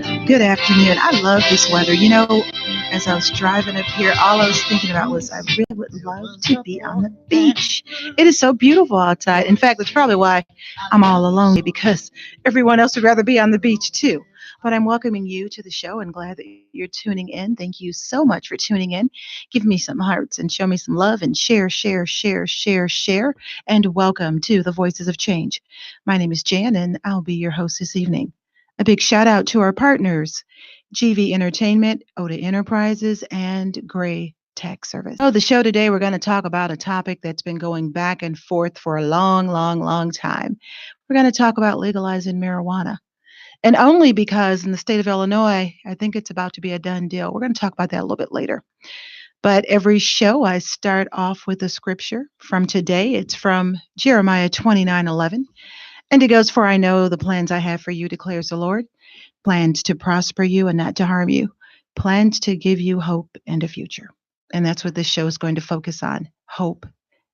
Good afternoon. I love this weather. As I was driving up here, all I was thinking about was I really would love to be on the beach. It is so beautiful outside. In fact, that's probably why I'm all alone because everyone else would rather be on the beach too. But I'm welcoming you to the show and glad that you're tuning in. Thank you so much for tuning in. Give me some hearts and show me some love and share, share, share, share, share. And welcome to the Voices of Change. My name is Jan and I'll be your host this evening. A big shout out to our partners, GV Entertainment, Oda Enterprises, and Gray Tech Service. The show today, we're going to talk about a topic that's been going back and forth for a long, long, long time. We're going to talk about legalizing marijuana. And only because in the state of Illinois, I think it's about to be a done deal. We're going to talk about that a little bit later. But every show, I start off with a scripture from today. It's from Jeremiah 29:11. And it goes, "For I know the plans I have for you, declares the Lord, plans to prosper you and not to harm you, plans to give you hope and a future." And that's what this show is going to focus on, hope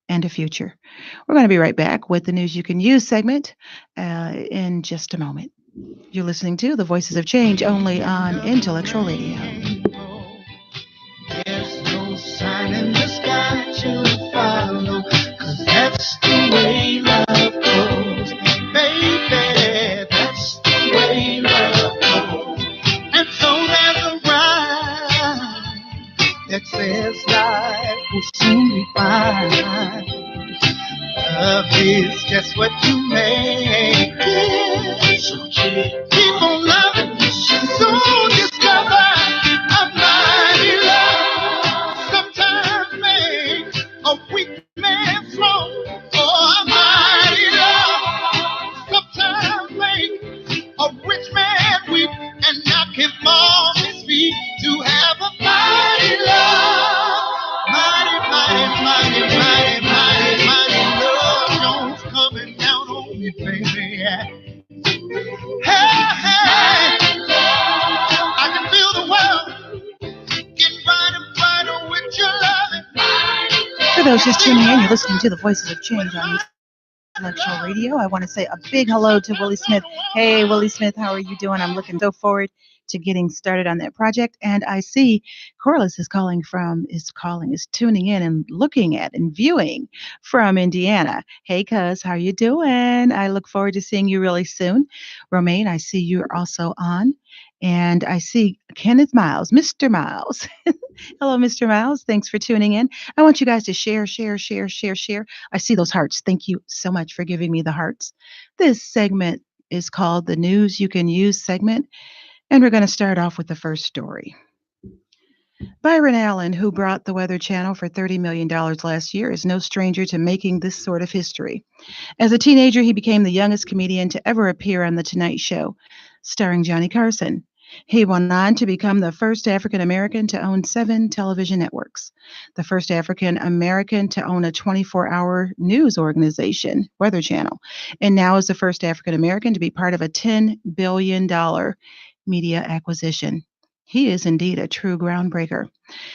and a future. We're going to be right back with the News You Can Use segment in just a moment. You're listening to The Voices of Change only on Intellectual Radio. There's no sign in the sky to follow, 'cause that's the way love goes. Baby, that's the way love goes. And so there's a rhyme that says life will soon be fine. Love is just what you make it. So keep on loving, so discover a mighty love. Sometimes makes a weak man strong. Oh, a mighty love. Sometimes makes a rich man weak and knock him off his feet. To have a mighty love, mighty, mighty, mighty, mighty, mighty, mighty love Jones coming down on me, baby. Hey, hey, I can feel the world getting brighter, brighter with your loving. For those just tuning in, you're listening to the Voices of Change on Intellectual Radio. I want to say a big hello to Willie Smith. Hey, Willie Smith, how are you doing? I'm looking so forward to getting started on that project. And I see Corliss is tuning in and looking at and viewing from Indiana. Hey, cuz, how you doing? I look forward to seeing you really soon. Romaine, I see you're also on. And I see Kenneth Miles, Mr. Miles. Hello, Mr. Miles. Thanks for tuning in. I want you guys to share, share, share, share, share. I see those hearts. Thank you so much for giving me the hearts. This segment is called the News You Can Use segment. And we're going to start off with the first story. Byron Allen, who brought the Weather Channel for $30 million last year, is no stranger to making this sort of history. As a teenager, he became the youngest comedian to ever appear on The Tonight Show, starring Johnny Carson. He went on to become the first African American to own 7 television networks, the first African American to own a 24-hour news organization, Weather Channel, and now is the first African American to be part of a $10 billion media acquisition. He is indeed a true groundbreaker.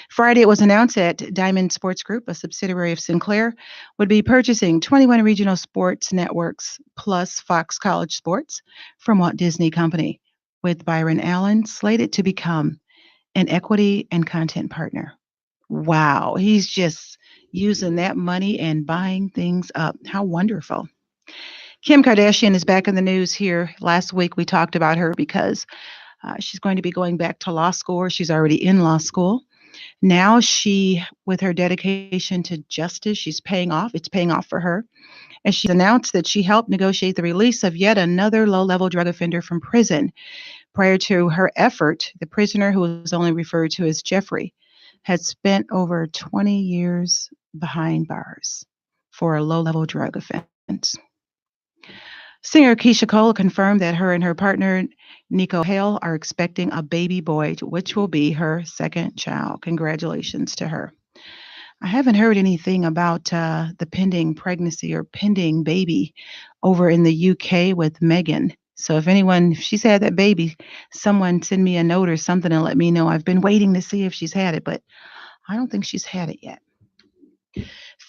Friday, it was announced that Diamond Sports Group, a subsidiary of Sinclair, would be purchasing 21 regional sports networks plus Fox College Sports from Walt Disney Company, with Byron Allen slated to become an equity and content partner. Wow, he's just using that money and buying things up. How wonderful. Kim Kardashian is back in the news here. Last week, we talked about her because she's going to be going back to law school, or she's already in law school. Now she, with her dedication to justice, she's paying off. It's paying off for her. And she announced that she helped negotiate the release of yet another low-level drug offender from prison. Prior to her effort, the prisoner, who was only referred to as Jeffrey, had spent over 20 years behind bars for a low-level drug offense. Singer Keisha Cole confirmed that her and her partner, Nico Hale, are expecting a baby boy, which will be her second child. Congratulations to her. I haven't heard anything about the pending pregnancy or pending baby over in the UK with Meghan. So if she's had that baby, someone send me a note or something and let me know. I've been waiting to see if she's had it, but I don't think she's had it yet.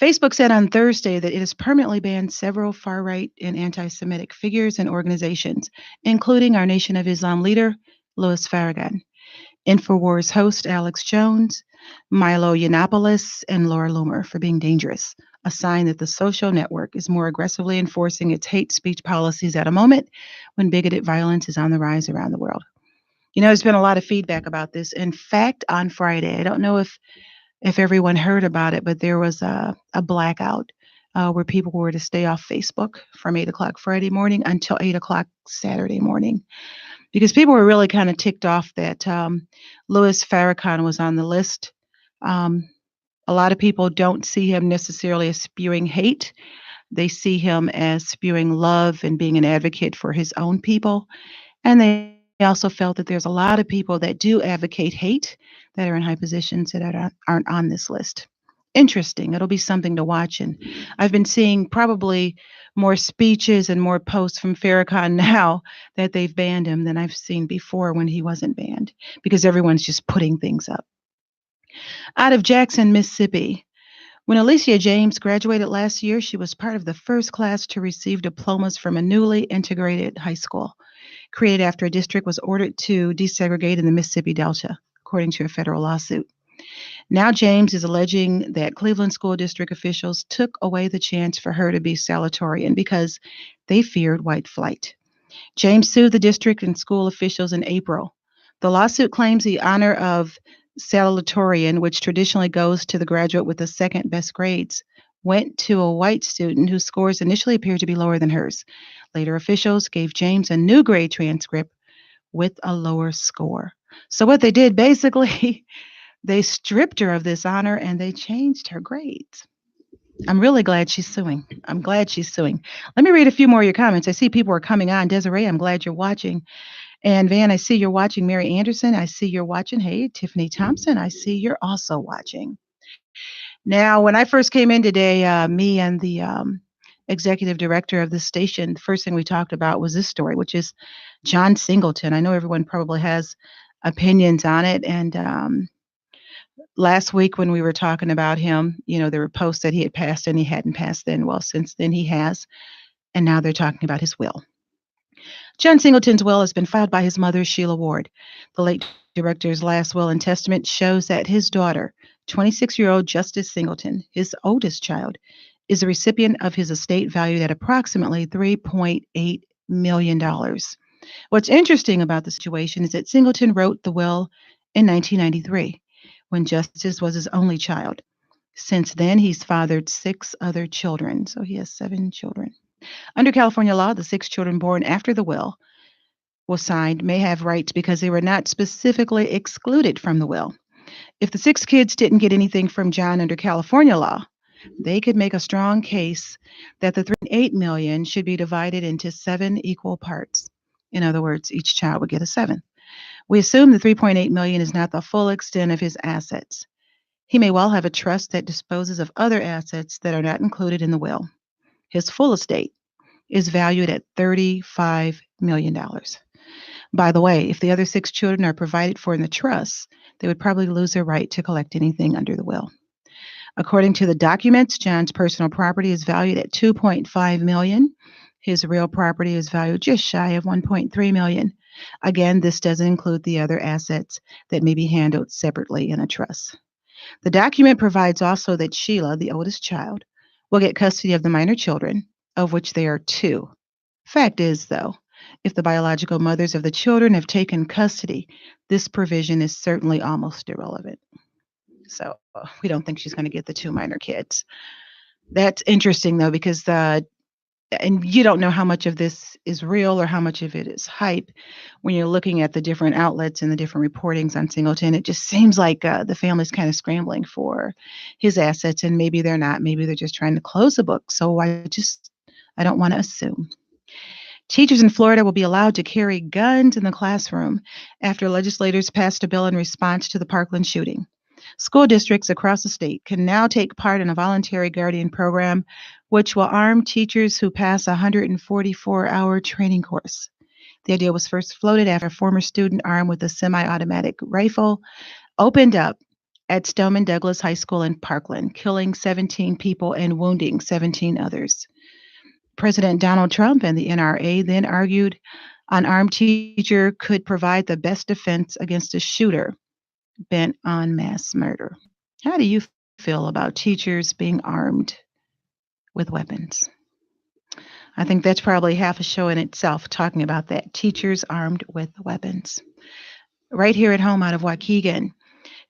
Facebook said on Thursday that it has permanently banned several far-right and anti-Semitic figures and organizations, including our Nation of Islam leader, Louis Farragut, InfoWars host Alex Jones, Milo Yiannopoulos, and Laura Loomer for being dangerous, a sign that the social network is more aggressively enforcing its hate speech policies at a moment when bigoted violence is on the rise around the world. There's been a lot of feedback about this. In fact, on Friday, I don't know if everyone heard about it, but there was a blackout where people were to stay off Facebook from 8 o'clock Friday morning until 8 o'clock Saturday morning because people were really kind of ticked off that Louis Farrakhan was on the list. Um, a lot of people don't see him necessarily as spewing hate. They see him as spewing love and being an advocate for his own people. And they also felt that there's a lot of people that do advocate hate that are in high positions that aren't on this list. Interesting. It'll be something to watch. And I've been seeing probably more speeches and more posts from Farrakhan now that they've banned him than I've seen before when he wasn't banned because everyone's just putting things up. Out of Jackson, Mississippi, when Alicia James graduated last year, she was part of the first class to receive diplomas from a newly integrated high school created after a district was ordered to desegregate in the Mississippi Delta, according to a federal lawsuit. Now, James is alleging that Cleveland School District officials took away the chance for her to be salutatorian because they feared white flight. James sued the district and school officials in April. The lawsuit claims the honor of salutatorian, which traditionally goes to the graduate with the second best grades, went to a white student whose scores initially appeared to be lower than hers. Later, officials gave James a new grade transcript with a lower score. So, what they did basically, they stripped her of this honor and they changed her grades. I'm really glad she's suing. I'm glad she's suing. Let me read a few more of your comments. I see people are coming on. Desiree, I'm glad you're watching. And Van, I see you're watching. Mary Anderson, I see you're watching. Hey, Tiffany Thompson, I see you're also watching. Now, when I first came in today, me and the executive director of the station, the first thing we talked about was this story, which is John Singleton. I know everyone probably has opinions on it. And last week when we were talking about him, there were posts that he had passed and he hadn't passed then. Well, since then he has. And now they're talking about his will. John Singleton's will has been filed by his mother, Sheila Ward. The late director's last will and testament shows that his daughter, 26-year-old Justice Singleton, his oldest child, is the recipient of his estate valued at approximately $3.8 million. What's interesting about the situation is that Singleton wrote the will in 1993 when Justice was his only child. Since then, he's fathered 6 other children, so he has 7 children. Under California law, the 6 children born after the will was signed may have rights because they were not specifically excluded from the will. If the 6 kids didn't get anything from John under California law, they could make a strong case that the $3.8 million should be divided into 7 equal parts. In other words, each child would get a 7th. We assume the $3.8 million is not the full extent of his assets. He may well have a trust that disposes of other assets that are not included in the will. His full estate is valued at $35 million. By the way, if the other 6 children are provided for in the trust, they would probably lose their right to collect anything under the will. According to the documents, John's personal property is valued at $2.5 million. His real property is valued just shy of $1.3 million. Again, this doesn't include the other assets that may be handled separately in a trust. The document provides also that Sheila, the oldest child, will get custody of the minor children, of which there are 2. Fact is, though, if the biological mothers of the children have taken custody, this provision is certainly almost irrelevant. So we don't think she's going to get the 2 minor kids. That's interesting, though, because and you don't know how much of this is real or how much of it is hype. When you're looking at the different outlets and the different reportings on Singleton, it just seems like the family's kind of scrambling for his assets, and maybe they're not. Maybe they're just trying to close the book. So I don't want to assume. Teachers in Florida will be allowed to carry guns in the classroom after legislators passed a bill in response to the Parkland shooting. School districts across the state can now take part in a voluntary guardian program, which will arm teachers who pass a 144-hour training course. The idea was first floated after a former student armed with a semi-automatic rifle opened up at Stoneman Douglas High School in Parkland, killing 17 people and wounding 17 others. President Donald Trump and the NRA then argued An armed teacher could provide the best defense against a shooter bent on mass murder. How do you feel about teachers being armed with weapons? I think that's probably half a show in itself talking about that. Teachers armed with weapons. Right here at home out of Waukegan,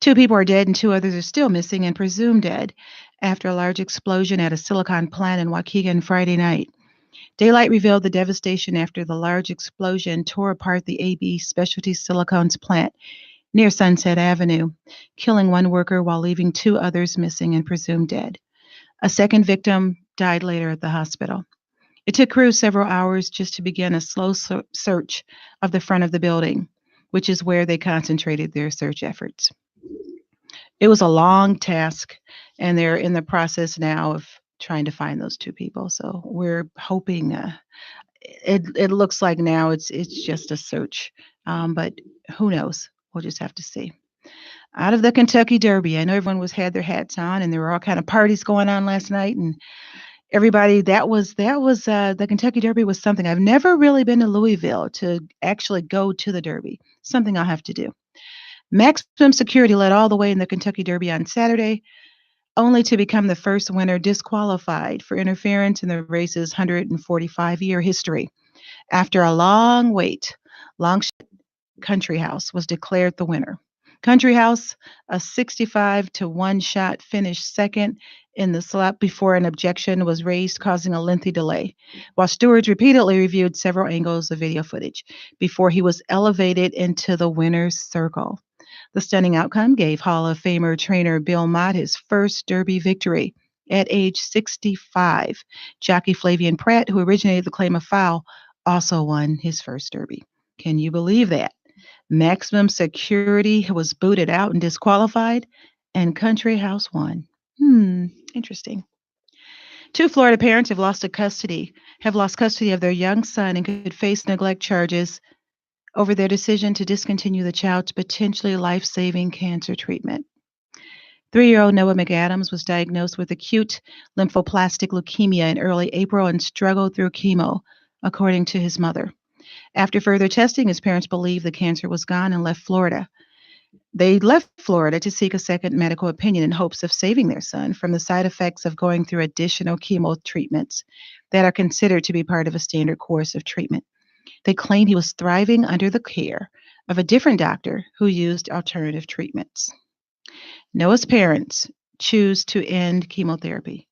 two people are dead and two others are still missing and presumed dead after a large explosion at a silicon plant in Waukegan Friday night. Daylight revealed the devastation after the large explosion tore apart the AB Specialty Silicones plant near Sunset Avenue, killing one worker while leaving two others missing and presumed dead. A second victim died later at the hospital. It took crews several hours just to begin a slow search of the front of the building, which is where they concentrated their search efforts. It was a long task, and they're in the process now of trying to find those two people. So we're hoping it looks like now it's just a search, but who knows? We'll just have to see. Out of the Kentucky Derby, I know everyone was had their hats on, and there were all kind of parties going on last night, and everybody that was the Kentucky Derby was something. I've never really been to Louisville to actually go to the Derby. Something I'll have to do. Maximum Security led all the way in the Kentucky Derby on Saturday, only to become the first winner disqualified for interference in the race's 145-year history. After a long wait, Long Country House was declared the winner. Country House, a 65 to 1 shot, finished second in the slot before an objection was raised, causing a lengthy delay, while stewards repeatedly reviewed several angles of video footage before he was elevated into the winner's circle. The stunning outcome gave Hall of Famer trainer Bill Mott his first Derby victory at age 65. Jockey Flavian Pratt, who originated the claim of foul, also won his first Derby. Can you believe that? Maximum Security was booted out and disqualified, and Country House won. Interesting. Two Florida parents have lost custody of their young son and could face neglect charges over their decision to discontinue the child's potentially life-saving cancer treatment. 3-year-old Noah McAdams was diagnosed with acute lymphoblastic leukemia in early April and struggled through chemo, according to his mother. After further testing, his parents believed the cancer was gone and left Florida. They left Florida to seek a second medical opinion in hopes of saving their son from the side effects of going through additional chemo treatments that are considered to be part of a standard course of treatment. They claimed he was thriving under the care of a different doctor who used alternative treatments. Noah's parents choose to end chemotherapy,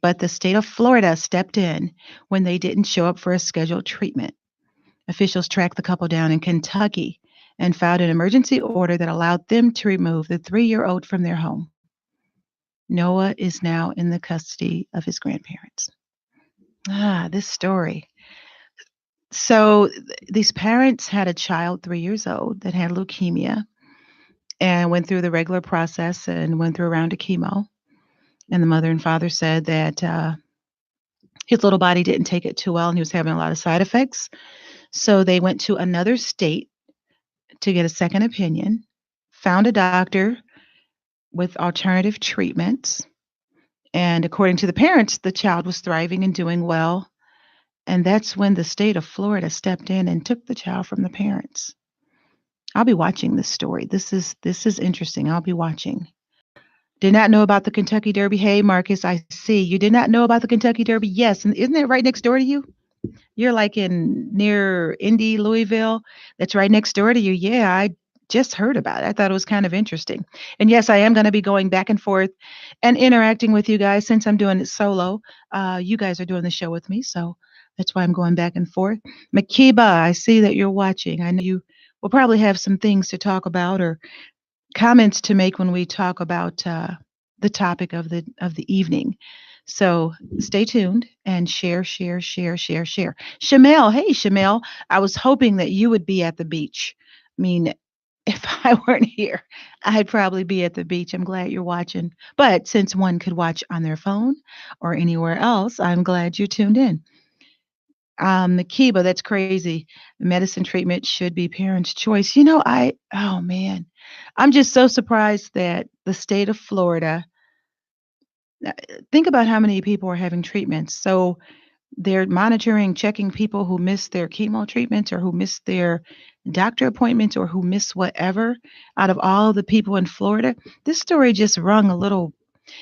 but the state of Florida stepped in when they didn't show up for a scheduled treatment. Officials tracked the couple down in Kentucky and filed an emergency order that allowed them to remove the 3-year-old from their home. Noah is now in the custody of his grandparents. This story. So these parents had a child 3 years old that had leukemia and went through the regular process and went through a round of chemo. And the mother and father said that his little body didn't take it too well and he was having a lot of side effects. So they went to another state to get a second opinion, found a doctor with alternative treatments. And according to the parents, the child was thriving and doing well. And that's when the state of Florida stepped in and took the child from the parents. I'll be watching this story. This is interesting. I'll be watching. Did not know about the Kentucky Derby. Hey, Marcus, I see. You did not know about the Kentucky Derby? Yes. And isn't that right next door to you? You're like in near Indy, Louisville. That's right next door to you. Yeah, I just heard about it. I thought it was kind of interesting. And yes, I am going to be going back and forth and interacting with you guys since I'm doing it solo. You guys are doing the show with me, so that's why I'm going back and forth. Makiba, I see that you're watching. I know you will probably have some things to talk about or comments to make when we talk about the topic of the evening. So stay tuned and share. Shamel, hey Shamel, I was hoping that you would be at the beach. I mean, if I weren't here, I'd probably be at the beach. I'm glad you're watching. But since one could watch on their phone or anywhere else, I'm glad you tuned in. Kiba, that's crazy. Medicine treatment should be parents' choice. Oh man, I'm just so surprised that the state of Florida, think about how many people are having treatments. So They're monitoring, checking people who miss their chemo treatments or who miss their doctor appointments or who miss whatever. Out of all the people in Florida, this story just rung a little.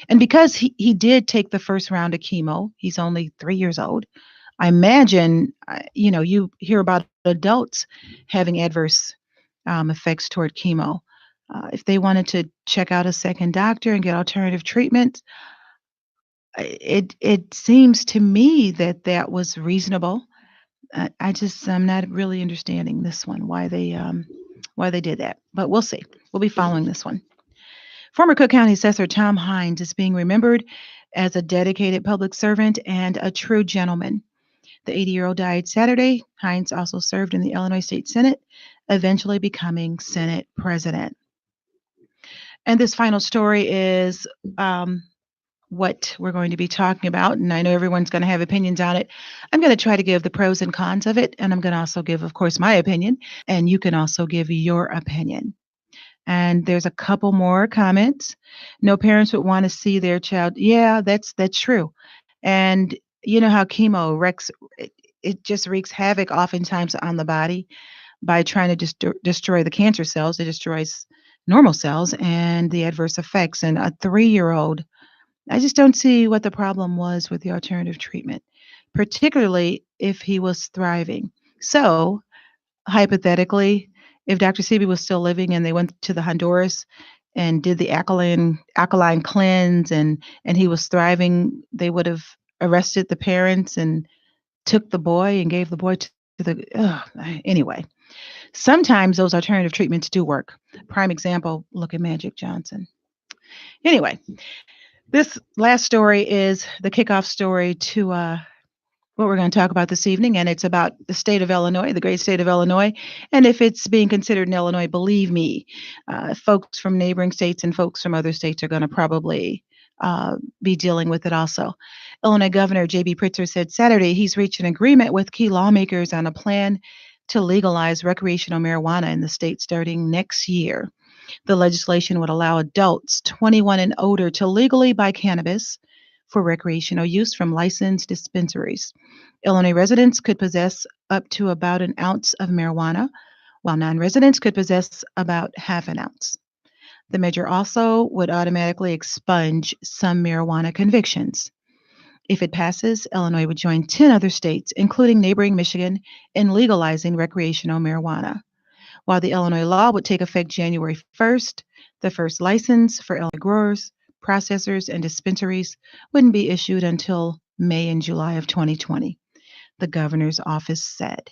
And because he did take the first round of chemo, he's only 3 years old. I imagine, you hear about adults having adverse effects toward chemo. If they wanted to check out a second doctor and get alternative treatment, it seems to me that that was reasonable. I'm not really understanding this one, why they did that, but we'll see. We'll be following this one. Former Cook County Assessor Tom Hines is being remembered as a dedicated public servant and a true gentleman. The 80-year-old died Saturday. Hines also served in the Illinois State Senate, eventually becoming Senate President. And this final story is what we're going to be talking about. And I know everyone's going to have opinions on it. I'm going to try to give the pros and cons of it. And I'm going to also give, of course, my opinion. And you can also give your opinion. And there's a couple more comments. No parents would want to see their child. Yeah, that's true. And you know how chemo wrecks, it just wreaks havoc oftentimes on the body by trying to destroy the cancer cells. It destroys normal cells and the adverse effects. And a 3-year-old, I just don't see what the problem was with the alternative treatment, particularly if he was thriving. So, hypothetically, if Dr. Sebi was still living and they went to the Honduras and did the alkaline cleanse and he was thriving, they would have arrested the parents and took the boy and gave the boy to anyway. Sometimes those alternative treatments do work. Prime example, look at Magic Johnson. Anyway, this last story is the kickoff story to what we're going to talk about this evening, and it's about the state of Illinois, the great state of Illinois, and if it's being considered in Illinois, believe me, folks from neighboring states and folks from other states are going to probably be dealing with it also. Illinois Governor J.B. Pritzker said Saturday he's reached an agreement with key lawmakers on a plan to legalize recreational marijuana in the state starting next year. The legislation would allow adults 21 and older to legally buy cannabis for recreational use from licensed dispensaries. Illinois residents could possess up to about an ounce of marijuana, while non-residents could possess about half an ounce. The measure also would automatically expunge some marijuana convictions. If it passes, Illinois would join 10 other states, including neighboring Michigan, in legalizing recreational marijuana. While the Illinois law would take effect January 1st, the first license for Illinois growers, processors, and dispensaries wouldn't be issued until May and July of 2020, the governor's office said.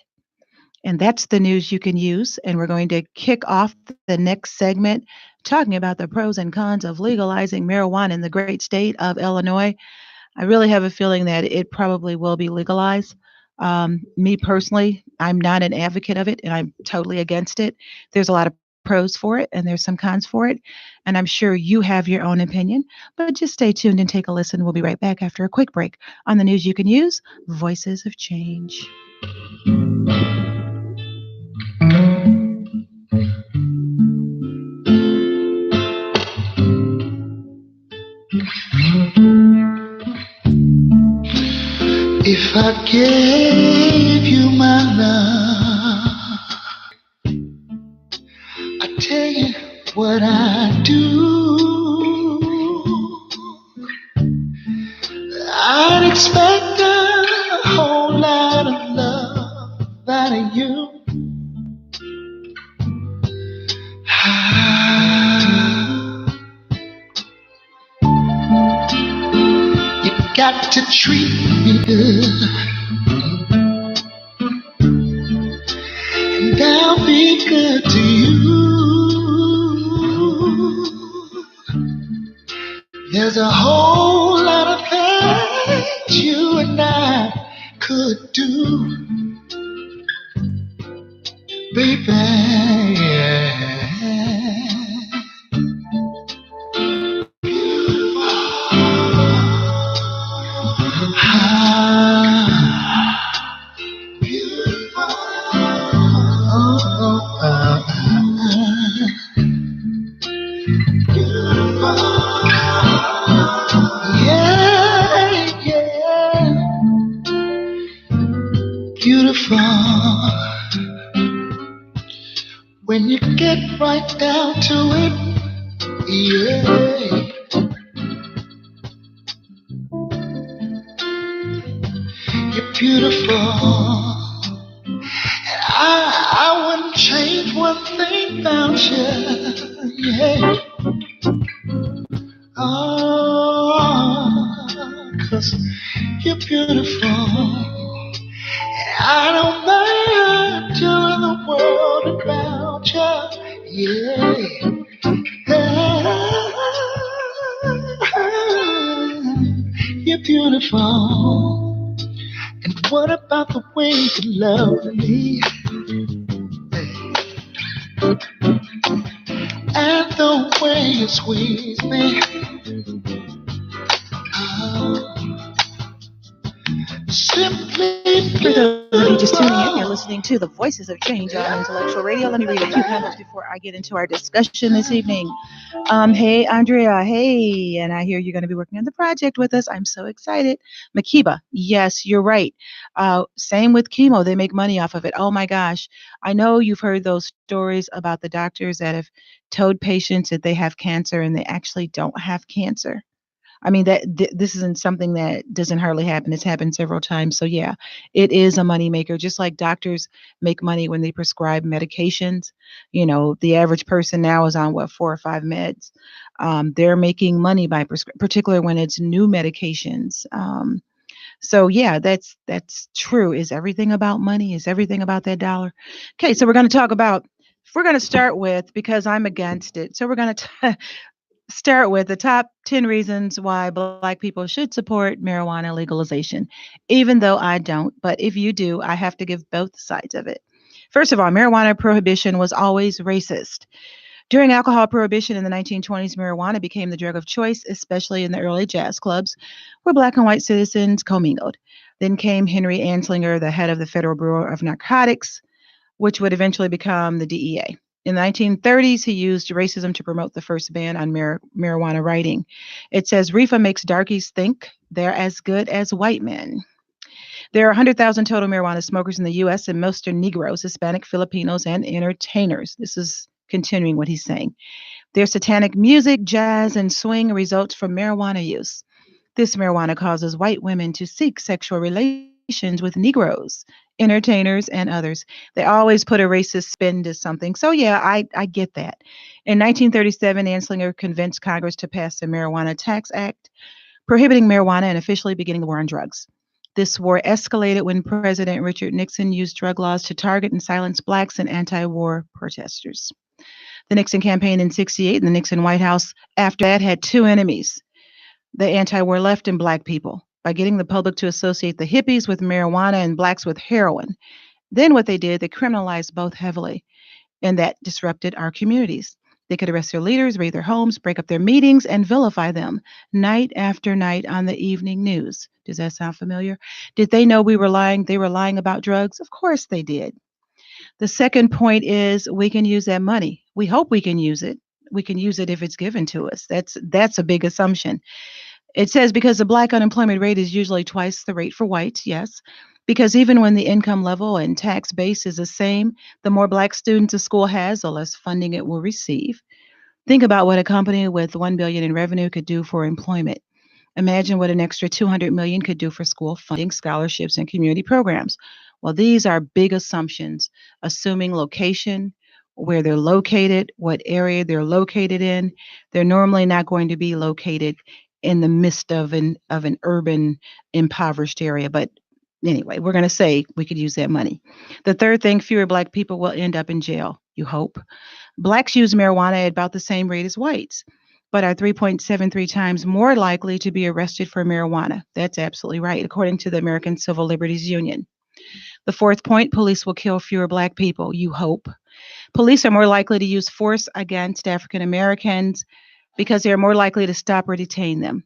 And that's the news you can use. And we're going to kick off the next segment talking about the pros and cons of legalizing marijuana in the great state of Illinois. I really have a feeling that it probably will be legalized. Me personally, I'm not an advocate of it, and I'm totally against it. There's a lot of pros for it, and there's some cons for it. And I'm sure you have your own opinion, but just stay tuned and take a listen. We'll be right back after a quick break on the news you can use, Voices of Change. If I gave you my love, I tell you what I do. I'd expect a whole lot of love out of you. You got to treat me good, and I'll be good to you. There's a whole lot of things you and I could do, baby. you get right down to it, yeah, you're beautiful. I wouldn't change one thing about you, yeah. Oh, 'cause you're beautiful. I don't mind telling the world about you, yeah. You're beautiful. And what about the way you love me? And the way you squeeze me. Oh, simply For those of you just tuning in, you're beautiful. listening to the Voices of Change on Intellectual Radio. Let me read a few comments before I get into our discussion this evening. Hey, Andrea. Hey, and I hear you're going to be working on the project with us. I'm so excited. Makiba. Yes, you're right. Same with chemo. They make money off of it. Oh my gosh. I know you've heard those stories about the doctors that have told patients that they have cancer and they actually don't have cancer. I mean this isn't something that doesn't hardly happen. It's happened several times. So yeah, it is a money maker. Just like doctors make money when they prescribe medications. You know, the average person now is on what 4 or 5 meds. They're making money by particularly when it's new medications. So yeah, that's true. Is everything about money? Is everything about that dollar? Okay, so we're going to talk about. We're going to start with because I'm against it. So we're going to start with the top 10 reasons why Black people should support marijuana legalization, even though I don't. But if you do, I have to give both sides of it. First of all, marijuana prohibition was always racist. During alcohol prohibition in the 1920s, marijuana became the drug of choice, especially in the early jazz clubs where Black and white citizens commingled. Then came Henry Anslinger, the head of the Federal Bureau of Narcotics, which would eventually become the DEA. In the 1930s, he used racism to promote the first ban on marijuana writing. It says, Reefa makes darkies think they're as good as white men. There are 100,000 total marijuana smokers in the U.S., and most are Negroes, Hispanic, Filipinos, and entertainers. This is continuing what he's saying. Their satanic music, jazz, and swing results from marijuana use. This marijuana causes white women to seek sexual relations with Negroes, entertainers, and others. They always put a racist spin to something. So, yeah, I get that. In 1937, Anslinger convinced Congress to pass the Marijuana Tax Act, prohibiting marijuana and officially beginning the war on drugs. This war escalated when President Richard Nixon used drug laws to target and silence blacks and anti war protesters. The Nixon campaign in 68 and the Nixon White House after that had two enemies the anti war left and black people by getting the public to associate the hippies with marijuana and blacks with heroin. Then what they did, they criminalized both heavily, and that disrupted our communities. They could arrest their leaders, raid their homes, break up their meetings, and vilify them night after night on the evening news. Does that sound familiar? Did they know we were lying? They were lying about drugs? Of course they did. The second point is we can use that money. We hope we can use it. We can use it if it's given to us. That's a big assumption. It says because the black unemployment rate is usually twice the rate for whites, yes. Because even when the income level and tax base is the same, the more black students a school has, the less funding it will receive. Think about what a company with 1 billion in revenue could do for employment. Imagine what an extra 200 million could do for school funding, scholarships, and community programs. Well, these are big assumptions, assuming location, where they're located, what area they're located in. They're normally not going to be located in the midst of an urban impoverished area, but anyway, we're going to say we could use that money. The third thing, fewer black people will end up in jail, you hope. Blacks use marijuana at about the same rate as whites, but are 3.73 times more likely to be arrested for marijuana. That's absolutely right, according to the American Civil Liberties Union. The fourth point, police will kill fewer black people, you hope. Police are more likely to use force against African Americans because they are more likely to stop or detain them.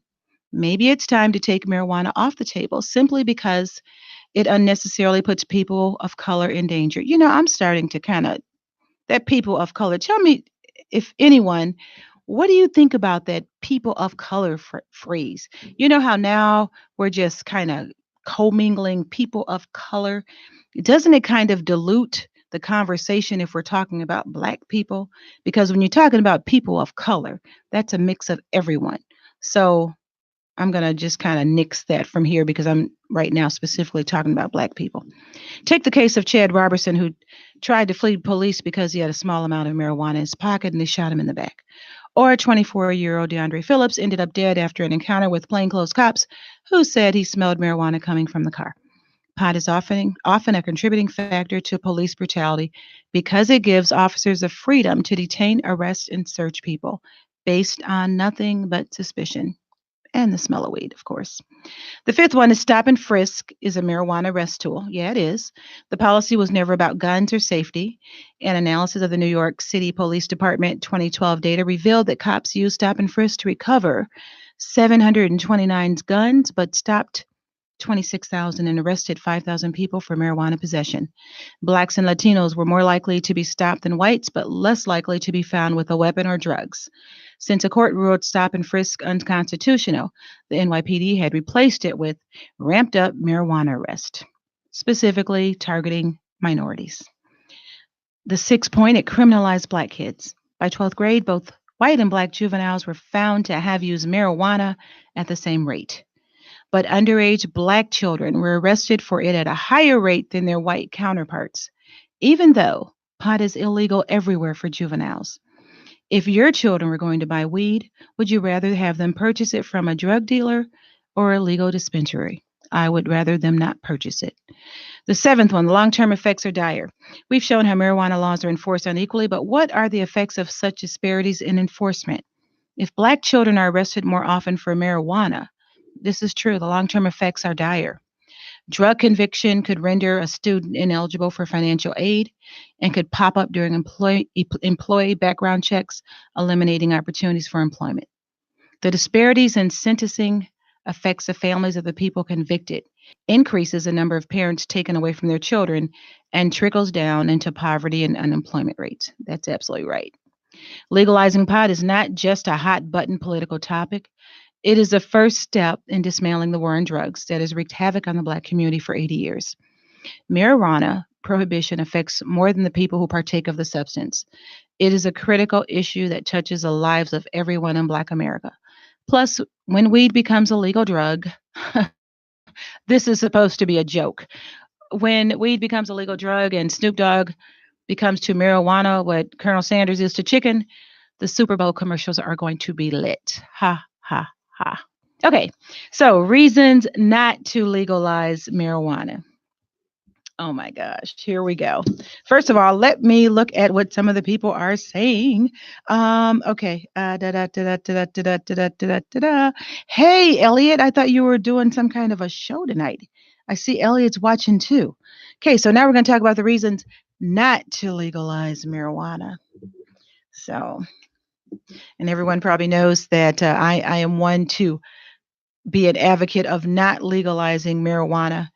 Maybe it's time to take marijuana off the table simply because it unnecessarily puts people of color in danger. You know, I'm starting to kind of that people of color. Tell me, if anyone, what do you think about that people of color phrase? You know how now we're just kind of commingling people of color. Doesn't it kind of dilute the conversation if we're talking about Black people, because when you're talking about people of color, that's a mix of everyone. So I'm going to just kind of nix that from here because I'm right now specifically talking about Black people. Take the case of Chad Robertson, who tried to flee police because he had a small amount of marijuana in his pocket and they shot him in the back. Or 24-year-old DeAndre Phillips ended up dead after an encounter with plainclothes cops who said he smelled marijuana coming from the car. Pot is often a contributing factor to police brutality because it gives officers the freedom to detain, arrest, and search people based on nothing but suspicion and the smell of weed, of course. The fifth one is stop and frisk is a marijuana arrest tool. Yeah, it is. The policy was never about guns or safety. An analysis of the New York City Police Department 2012 data revealed that cops used stop and frisk to recover 729 guns, but stopped 26,000 and arrested 5,000 people for marijuana possession. Blacks and Latinos were more likely to be stopped than whites, but less likely to be found with a weapon or drugs. Since a court ruled stop and frisk unconstitutional, the NYPD had replaced it with ramped up marijuana arrest, specifically targeting minorities. The sixth point, it criminalized Black kids. By 12th grade, both white and Black juveniles were found to have used marijuana at the same rate. But underage Black children were arrested for it at a higher rate than their white counterparts, even though pot is illegal everywhere for juveniles. If your children were going to buy weed, would you rather have them purchase it from a drug dealer or a legal dispensary? I would rather them not purchase it. The seventh one, the long term effects are dire. We've shown how marijuana laws are enforced unequally, but what are the effects of such disparities in enforcement? If Black children are arrested more often for marijuana, this is true, the long term effects are dire. Drug conviction could render a student ineligible for financial aid and could pop up during employee background checks, eliminating opportunities for employment. The disparities in sentencing affects the families of the people convicted, increases the number of parents taken away from their children, and trickles down into poverty and unemployment rates. That's absolutely right. Legalizing pot is not just a hot button political topic. It is a first step in dismantling the war on drugs that has wreaked havoc on the Black community for 80 years. Marijuana prohibition affects more than the people who partake of the substance. It is a critical issue that touches the lives of everyone in Black America. Plus, when weed becomes a legal drug, this is supposed to be a joke. When weed becomes a legal drug and Snoop Dogg becomes to marijuana what Colonel Sanders is to chicken, the Super Bowl commercials are going to be lit. Ha, ha, ha. Okay, so reasons not to legalize marijuana. Oh my gosh, here we go. First of all, let me look at what some of the people are saying. Okay. Hey, Elliot, I thought you were doing some kind of a show tonight. I see Elliot's watching too. Okay, so now we're going to talk about the reasons not to legalize marijuana. So, and everyone probably knows that I am one to be an advocate of not legalizing marijuana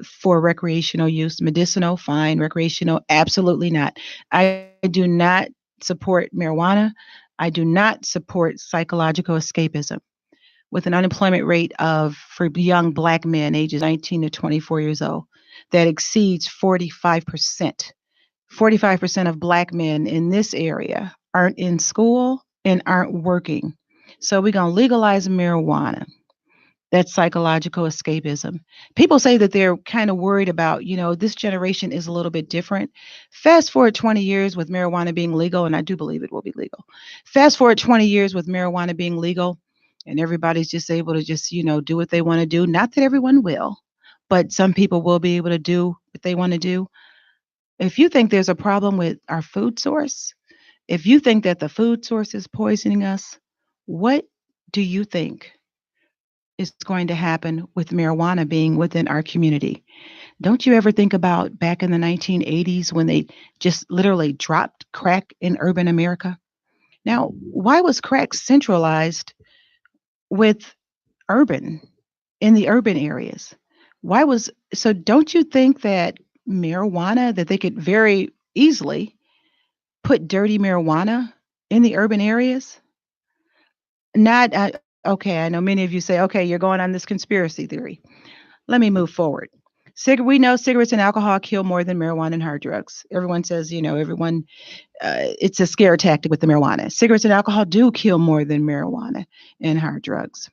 for recreational use. Medicinal, fine. Recreational, absolutely not. I do not support marijuana. I do not support psychological escapism. With an unemployment rate of, for young Black men ages 19 to 24 years old, that exceeds 45%. 45% of Black men in this area aren't in school and aren't working. So we're going to legalize marijuana. That's psychological escapism. People say that they're kind of worried about, this generation is a little bit different. Fast forward 20 years with marijuana being legal, and I do believe it will be legal. Fast forward 20 years with marijuana being legal, and everybody's just able to just, do what they want to do. Not that everyone will, but some people will be able to do what they want to do. If you think there's a problem with our food source, if you think that the food source is poisoning us, what do you think is going to happen with marijuana being within our community? Don't you ever think about back in the 1980s when they just literally dropped crack in urban America? Now, why was crack centralized with urban, in the urban areas? So don't you think that marijuana, that they could very easily put dirty marijuana in the urban areas? Not, okay, I know many of you say, okay, you're going on this conspiracy theory. Let me move forward. We know cigarettes and alcohol kill more than marijuana and hard drugs. Everyone says, everyone, it's a scare tactic with the marijuana. Cigarettes and alcohol do kill more than marijuana and hard drugs.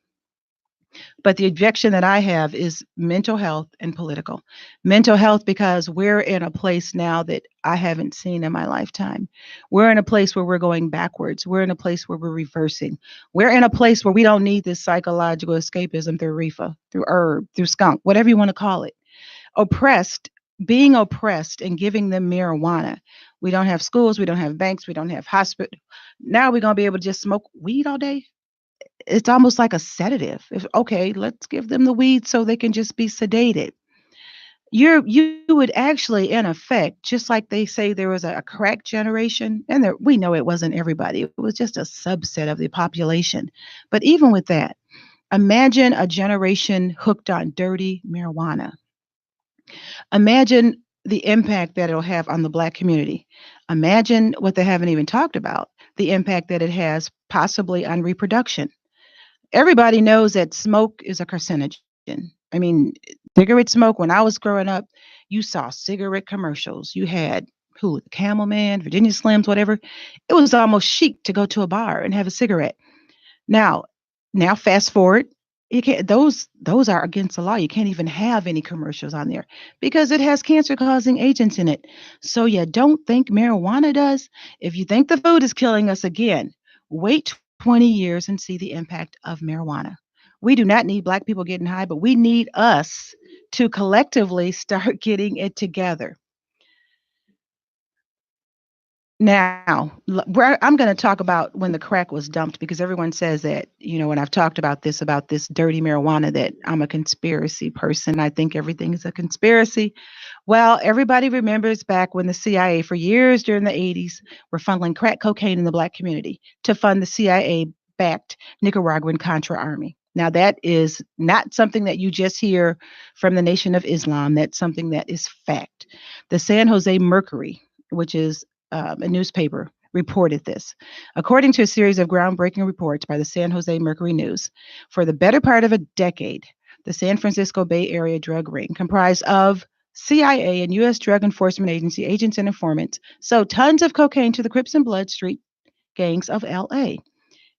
But the objection that I have is mental health and political. Mental health, because we're in a place now that I haven't seen in my lifetime. We're in a place where we're going backwards. We're in a place where we're reversing. We're in a place where we don't need this psychological escapism through reefer, through herb, through skunk, whatever you want to call it. Oppressed, being oppressed and giving them marijuana. We don't have schools, we don't have banks, we don't have hospital. Now we're going to be able to just smoke weed all day. It's almost like a sedative. Okay, let's give them the weed so they can just be sedated. You would actually, in effect, just like they say there was a crack generation, and we know it wasn't everybody. It was just a subset of the population. But even with that, imagine a generation hooked on dirty marijuana. Imagine the impact that it'll have on the Black community. Imagine what they haven't even talked about, the impact that it has possibly on reproduction. Everybody knows that smoke is a carcinogen. I mean, cigarette smoke, when I was growing up, you saw cigarette commercials. You had who, the Camel Man, Virginia Slims, whatever. It was almost chic to go to a bar and have a cigarette. Now, now fast forward, you can't those are against the law. You can't even have any commercials on there because it has cancer causing agents in it. So you don't think marijuana does? If you think the food is killing us again, wait 20 years and see the impact of marijuana. We do not need Black people getting high, but we need us to collectively start getting it together. Now, I'm going to talk about when the crack was dumped because everyone says that, when I've talked about this dirty marijuana, that I'm a conspiracy person. I think everything is a conspiracy. Well, everybody remembers back when the CIA, for years during the 80s, were funneling crack cocaine in the Black community to fund the CIA backed Nicaraguan Contra army. Now, that is not something that you just hear from the Nation of Islam. That's something that is fact. The San Jose Mercury, which is a newspaper, reported this. According to a series of groundbreaking reports by the San Jose Mercury News, for the better part of a decade, the San Francisco Bay Area drug ring, comprised of CIA and U.S. Drug Enforcement Agency agents and informants, sold tons of cocaine to the Crips and Blood Street gangs of L.A.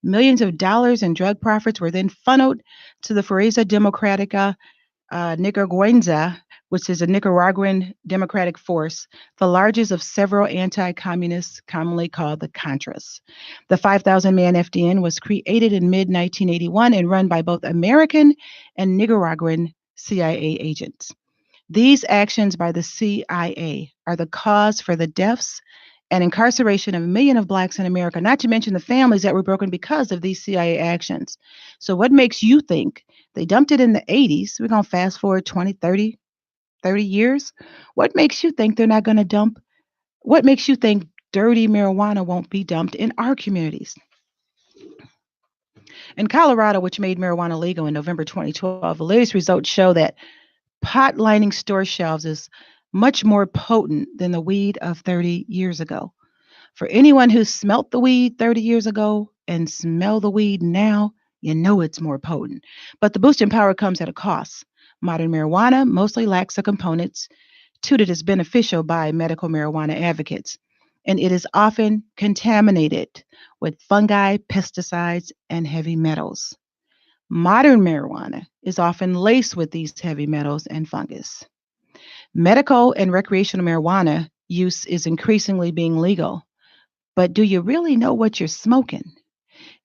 Millions of dollars in drug profits were then funneled to the Fuerza Democrática Nicaragüense, which is a Nicaraguan democratic force, the largest of several anti communists, commonly called the Contras. The 5,000 man FDN was created in mid 1981 and run by both American and Nicaraguan CIA agents. These actions by the CIA are the cause for the deaths and incarceration of a million of Blacks in America, not to mention the families that were broken because of these CIA actions. So, what makes you think they dumped it in the 80s? We're going to fast forward 20, 30 years. What makes you think they're not going to dump? What makes you think dirty marijuana won't be dumped in our communities? In Colorado, which made marijuana legal in November 2012, the latest results show that pot lining store shelves is much more potent than the weed of 30 years ago. For anyone who smelt the weed 30 years ago and smell the weed now, you know it's more potent. But the boost in power comes at a cost. Modern marijuana mostly lacks the components touted as beneficial by medical marijuana advocates, and it is often contaminated with fungi, pesticides, and heavy metals. Modern marijuana is often laced with these heavy metals and fungus. Medical and recreational marijuana use is increasingly being legal, but do you really know what you're smoking?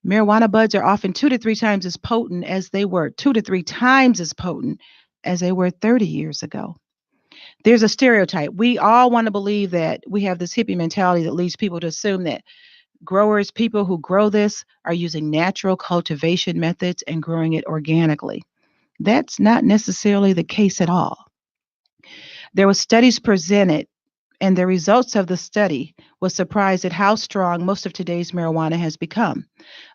Marijuana buds are often 2 to 3 times as potent as they were, 2 to 3 times as potent as they were 30 years ago. There's a stereotype. We all want to believe that we have this hippie mentality that leads people to assume that growers, people who grow this, are using natural cultivation methods and growing it organically. That's not necessarily the case at all. There were studies presented, and the results of the study was surprised at how strong most of today's marijuana has become.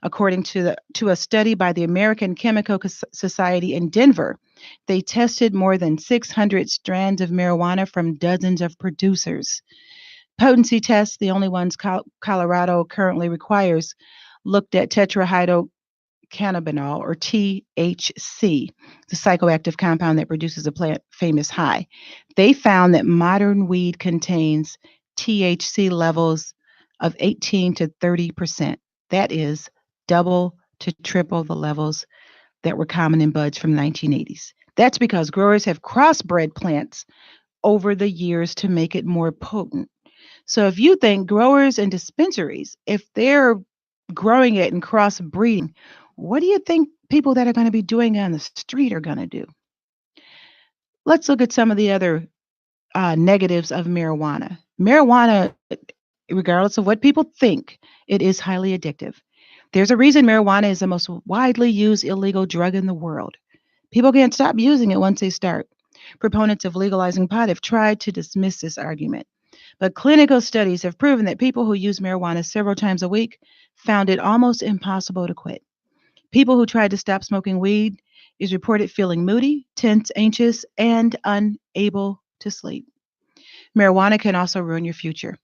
According to a study by the American Chemical Society in Denver, they tested more than 600 strands of marijuana from dozens of producers. Potency tests, the only ones Colorado currently requires, looked at tetrahydrocannabinol, cannabinol or THC, the psychoactive compound that produces a plant famous high. They found that modern weed contains THC levels of 18 to 30%. That is double to triple the levels that were common in buds from the 1980s. That's because growers have crossbred plants over the years to make it more potent. So if you think growers and dispensaries, if they're growing it and crossbreeding, what do you think people that are going to be doing it on the street are going to do? Let's look at some of the other negatives of marijuana. Marijuana, regardless of what people think, it is highly addictive. There's a reason marijuana is the most widely used illegal drug in the world. People can't stop using it once they start. Proponents of legalizing pot have tried to dismiss this argument. But clinical studies have proven that people who use marijuana several times a week found it almost impossible to quit. People who tried to stop smoking weed is reported feeling moody, tense, anxious, and unable to sleep. Marijuana can also ruin your future.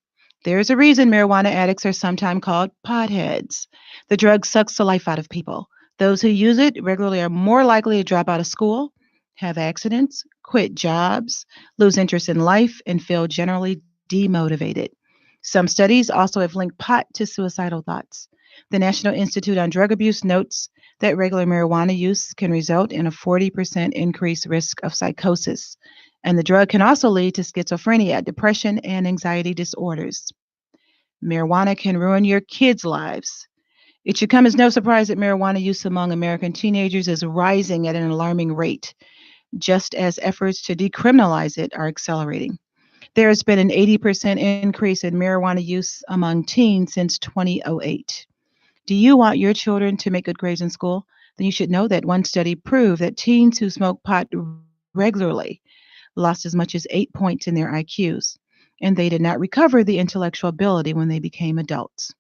There's a reason marijuana addicts are sometimes called potheads. The drug sucks the life out of people. Those who use it regularly are more likely to drop out of school, have accidents, quit jobs, lose interest in life, and feel generally demotivated. Some studies also have linked pot to suicidal thoughts. The National Institute on Drug Abuse notes that regular marijuana use can result in a 40% increased risk of psychosis, and the drug can also lead to schizophrenia, depression, and anxiety disorders. Marijuana can ruin your kids' lives. It should come as no surprise that marijuana use among American teenagers is rising at an alarming rate, just as efforts to decriminalize it are accelerating. There has been an 80% increase in marijuana use among teens since 2008. Do you want your children to make good grades in school? Then you should know that one study proved that teens who smoke pot regularly lost as much as 8 points in their IQs, and they did not recover the intellectual ability when they became adults.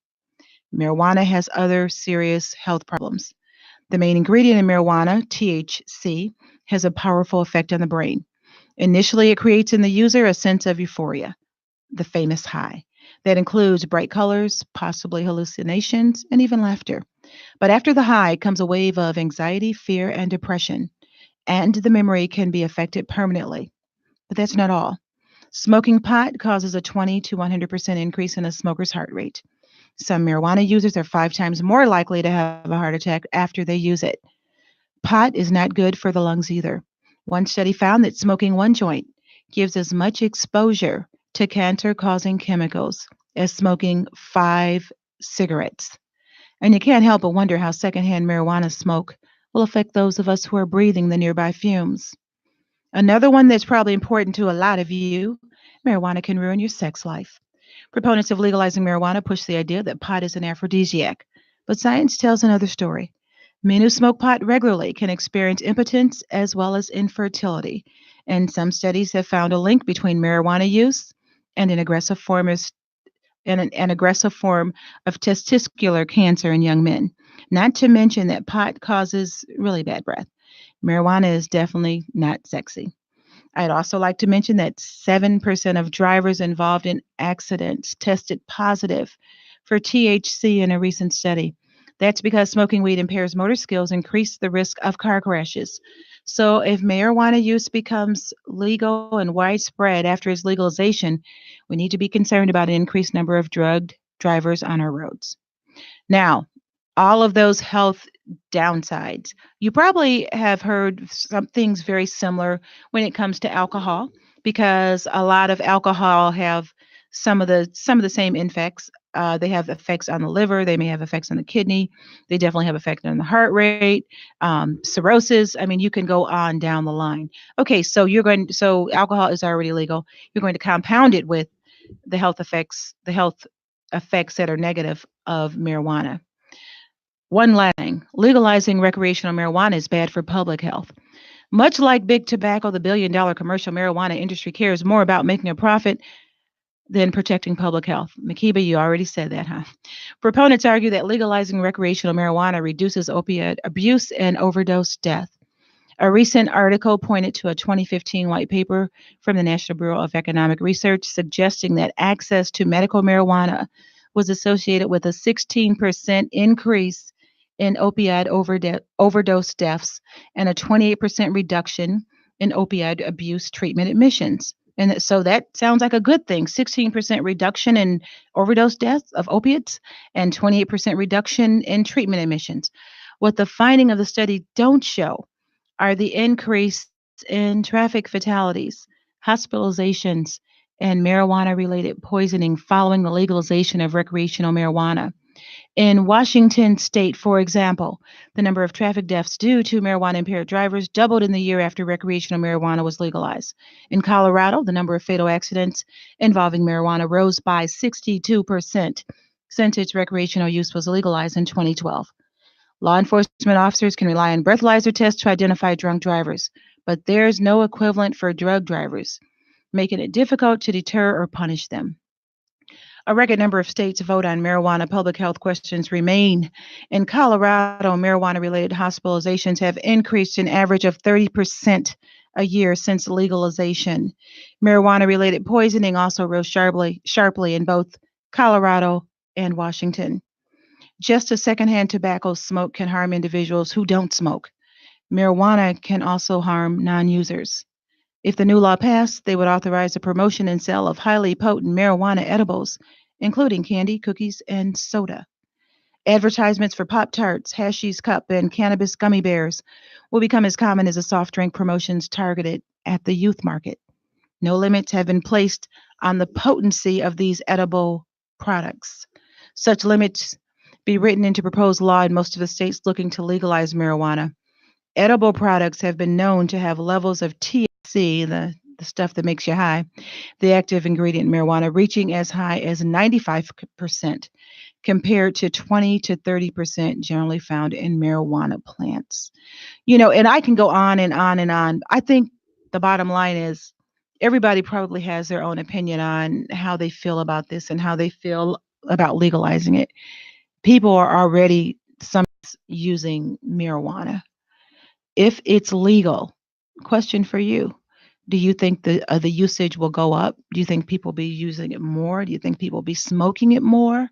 Marijuana has other serious health problems. The main ingredient in marijuana, THC, has a powerful effect on the brain. Initially, it creates in the user a sense of euphoria, the famous high. That includes bright colors, possibly hallucinations, and even laughter. But after the high comes a wave of anxiety, fear, and depression, and the memory can be affected permanently. But that's not all. Smoking pot causes a 20 to 100% increase in a smoker's heart rate. Some marijuana users are 5 times more likely to have a heart attack after they use it. Pot is not good for the lungs either. One study found that smoking one joint gives as much exposure to cancer causing chemicals as smoking 5 cigarettes. And you can't help but wonder how secondhand marijuana smoke will affect those of us who are breathing the nearby fumes. Another one that's probably important to a lot of you, marijuana can ruin your sex life. Proponents of legalizing marijuana push the idea that pot is an aphrodisiac, but science tells another story. Men who smoke pot regularly can experience impotence as well as infertility, and some studies have found a link between marijuana use and an aggressive form of testicular cancer in young men. Not to mention that pot causes really bad breath. Marijuana is definitely not sexy. I'd also like to mention that 7% of drivers involved in accidents tested positive for THC in a recent study. That's because smoking weed impairs motor skills, increase the risk of car crashes. So if marijuana use becomes legal and widespread after its legalization, we need to be concerned about an increased number of drugged drivers on our roads. Now, all of those health downsides. You probably have heard some things very similar when it comes to alcohol, because a lot of alcohol have some of the same effects. They have effects on the liver. They may have effects on the kidney. They definitely have effect on the heart rate, cirrhosis. I mean, you can go on down the line. Okay, so alcohol is already legal. You're going to compound it with the health effects that are negative of marijuana. One last thing, legalizing recreational marijuana is bad for public health. Much like big tobacco, the billion-dollar commercial marijuana industry cares more about making a profit than protecting public health. Makiba, you already said that, huh? Proponents argue that legalizing recreational marijuana reduces opiate abuse and overdose death. A recent article pointed to a 2015 white paper from the National Bureau of Economic Research suggesting that access to medical marijuana was associated with a 16% increase in opioid overdose deaths and a 28% reduction in opioid abuse treatment admissions. And so that sounds like a good thing. 16% reduction in overdose deaths of opiates and 28% reduction in treatment admissions. What the finding of the study don't show are the increase in traffic fatalities, hospitalizations, and marijuana related poisoning following the legalization of recreational marijuana. In Washington state, for example, the number of traffic deaths due to marijuana impaired drivers doubled in the year after recreational marijuana was legalized. In Colorado, the number of fatal accidents involving marijuana rose by 62% since its recreational use was legalized in 2012. Law enforcement officers can rely on breathalyzer tests to identify drunk drivers, but there's no equivalent for drug drivers, making it difficult to deter or punish them. A record number of states vote on marijuana public health questions remain. In Colorado, marijuana related hospitalizations have increased an average of 30% a year since legalization. Marijuana related poisoning also rose sharply in both Colorado and Washington. Just as secondhand tobacco smoke can harm individuals who don't smoke, marijuana can also harm non users. If the new law passed, they would authorize the promotion and sale of highly potent marijuana edibles, including candy, cookies, and soda. Advertisements for Pop Tarts, Hashi's Cup, and cannabis gummy bears will become as common as the soft drink promotions targeted at the youth market. No limits have been placed on the potency of these edible products. Such limits be written into proposed law in most of the states looking to legalize marijuana. Edible products have been known to have levels of THC, the stuff that makes you high, the active ingredient in marijuana, reaching as high as 95% compared to 20 to 30% generally found in marijuana plants. And I can go on and on and on. I think the bottom line is everybody probably has their own opinion on how they feel about this and how they feel about legalizing it. People are already some using marijuana. If it's legal, question for you. Do you think the usage will go up? Do you think people will be using it more? Do you think people will be smoking it more?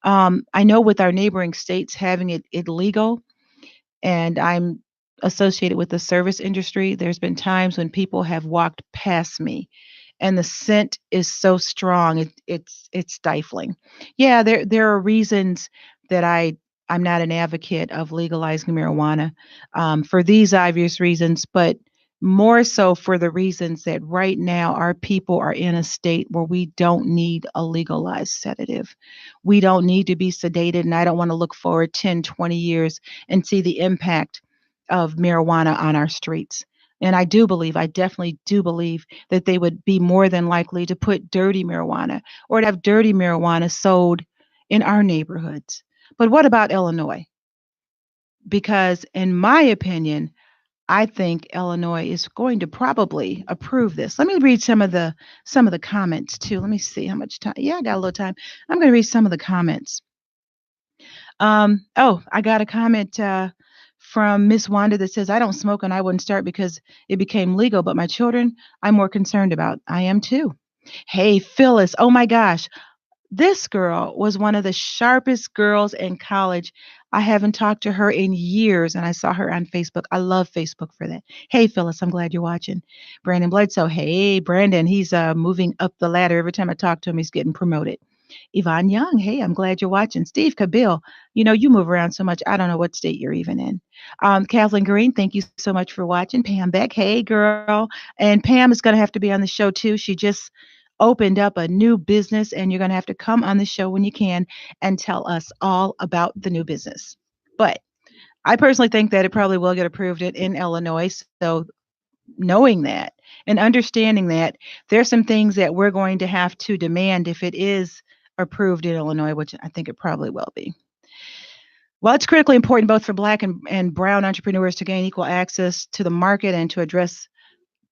I know with our neighboring states having it illegal, and I'm associated with the service industry, there's been times when people have walked past me and the scent is so strong it's stifling. Yeah, there are reasons that I'm not an advocate of legalizing marijuana for these obvious reasons, but more so for the reasons that right now our people are in a state where we don't need a legalized sedative. We don't need to be sedated, and I don't want to look forward 10, 20 years and see the impact of marijuana on our streets. And I definitely do believe that they would be more than likely to put dirty marijuana or to have dirty marijuana sold in our neighborhoods. But what about Illinois? Because in my opinion, I think Illinois is going to probably approve this. Let me read some of the comments too. Let me see how much time. Yeah, I got a little time. I'm going to read some of the comments. I got a comment from Miss Wanda that says, I don't smoke and I wouldn't start because it became legal, but my children, I'm more concerned about. I am too. Hey, Phyllis. Oh my gosh. This girl was one of the sharpest girls in college. I haven't talked to her in years, and I saw her on Facebook. I love Facebook for that. Hey, Phyllis, I'm glad you're watching. Brandon Bledsoe. Hey, Brandon, he's moving up the ladder. Every time I talk to him, he's getting promoted. Yvonne Young. Hey, I'm glad you're watching. Steve Cabill. You move around so much. I don't know what state you're even in. Kathleen Green, thank you so much for watching. Pam Beck. Hey, girl. And Pam is going to have to be on the show too. She just opened up a new business, and you're going to have to come on the show when you can and tell us all about the new business. But I personally think that it probably will get approved in Illinois. So knowing that and understanding that, there's some things that we're going to have to demand if it is approved in Illinois, which I think it probably will be. Well, it's critically important both for Black and brown entrepreneurs to gain equal access to the market and to address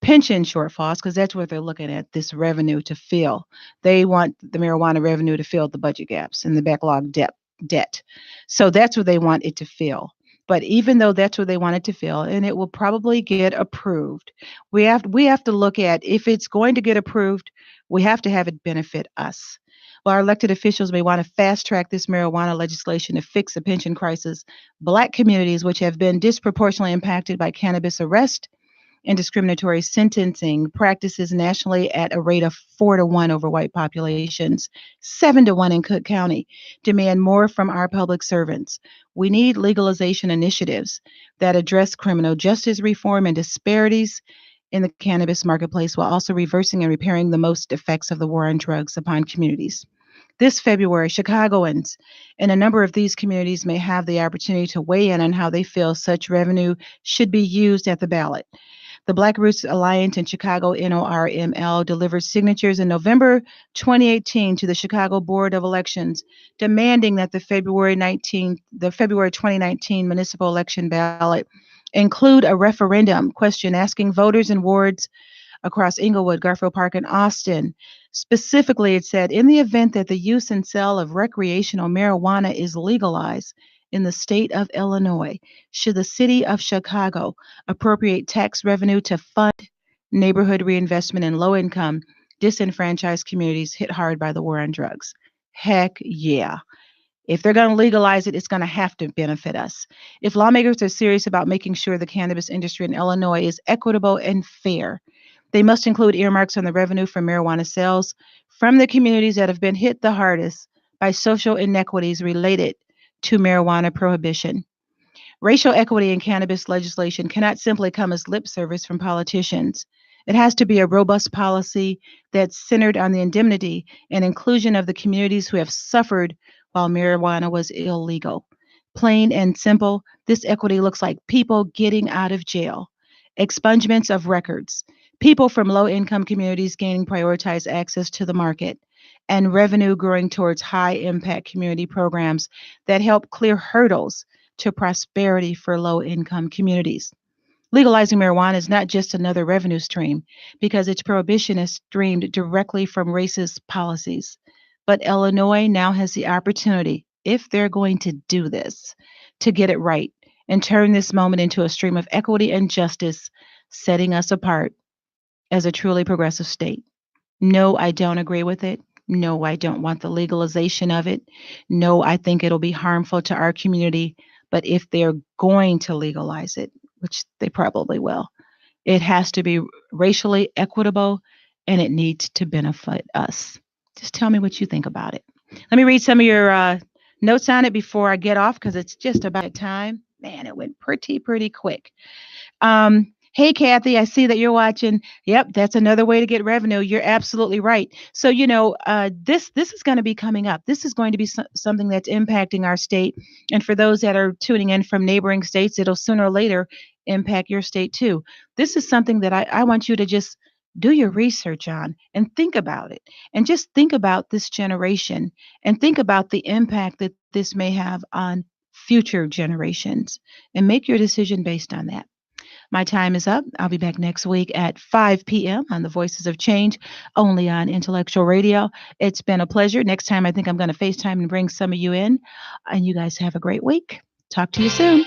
pension shortfalls, because that's what they're looking at, this revenue to fill. They want the marijuana revenue to fill the budget gaps and the backlog debt. So that's what they want it to fill. But even though that's what they want it to fill, and it will probably get approved, we have to look at, if it's going to get approved, we have to have it benefit us. While our elected officials may want to fast track this marijuana legislation to fix the pension crisis, Black communities, which have been disproportionately impacted by cannabis arrest and discriminatory sentencing practices nationally at a rate of 4-1 over white populations, 7-1 in Cook County, demand more from our public servants. We need legalization initiatives that address criminal justice reform and disparities in the cannabis marketplace while also reversing and repairing the most effects of the war on drugs upon communities. This February, Chicagoans in a number of these communities may have the opportunity to weigh in on how they feel such revenue should be used at the ballot. The Black Roots Alliance in Chicago, NORML, delivered signatures in November 2018 to the Chicago Board of Elections, demanding that the February 2019 municipal election ballot include a referendum question asking voters in wards across Inglewood, Garfield Park, and Austin. Specifically, it said, in the event that the use and sale of recreational marijuana is legalized in the state of Illinois, should the city of Chicago appropriate tax revenue to fund neighborhood reinvestment in low income, disenfranchised communities hit hard by the war on drugs? Heck yeah. If they're going to legalize it, it's going to have to benefit us. If lawmakers are serious about making sure the cannabis industry in Illinois is equitable and fair, they must include earmarks on the revenue from marijuana sales from the communities that have been hit the hardest by social inequities related to marijuana prohibition. Racial equity in cannabis legislation cannot simply come as lip service from politicians. It has to be a robust policy that's centered on the indemnity and inclusion of the communities who have suffered while marijuana was illegal. Plain and simple, this equity looks like people getting out of jail, expungements of records, people from low income communities gaining prioritized access to the market, and revenue growing towards high impact community programs that help clear hurdles to prosperity for low income communities. Legalizing marijuana is not just another revenue stream because its prohibition is streamed directly from racist policies. But Illinois now has the opportunity, if they're going to do this, to get it right and turn this moment into a stream of equity and justice, setting us apart as a truly progressive state. No, I don't agree with it. No, I don't want the legalization of it. No, I think it'll be harmful to our community. But if they're going to legalize it, which they probably will, it has to be racially equitable and it needs to benefit us. Just tell me what you think about it. Let me read some of your notes on it before I get off because it's just about time. Man, it went pretty quick. Hey, Kathy, I see that you're watching. Yep, that's another way to get revenue. You're absolutely right. So, this is going to be coming up. This is going to be something that's impacting our state. And for those that are tuning in from neighboring states, it'll sooner or later impact your state too. This is something that I want you to just do your research on and think about it. And just think about this generation and think about the impact that this may have on future generations and make your decision based on that. My time is up. I'll be back next week at 5 p.m. on the Voices of Change, only on Intellectual Radio. It's been a pleasure. Next time, I think I'm going to FaceTime and bring some of you in. And you guys have a great week. Talk to you soon.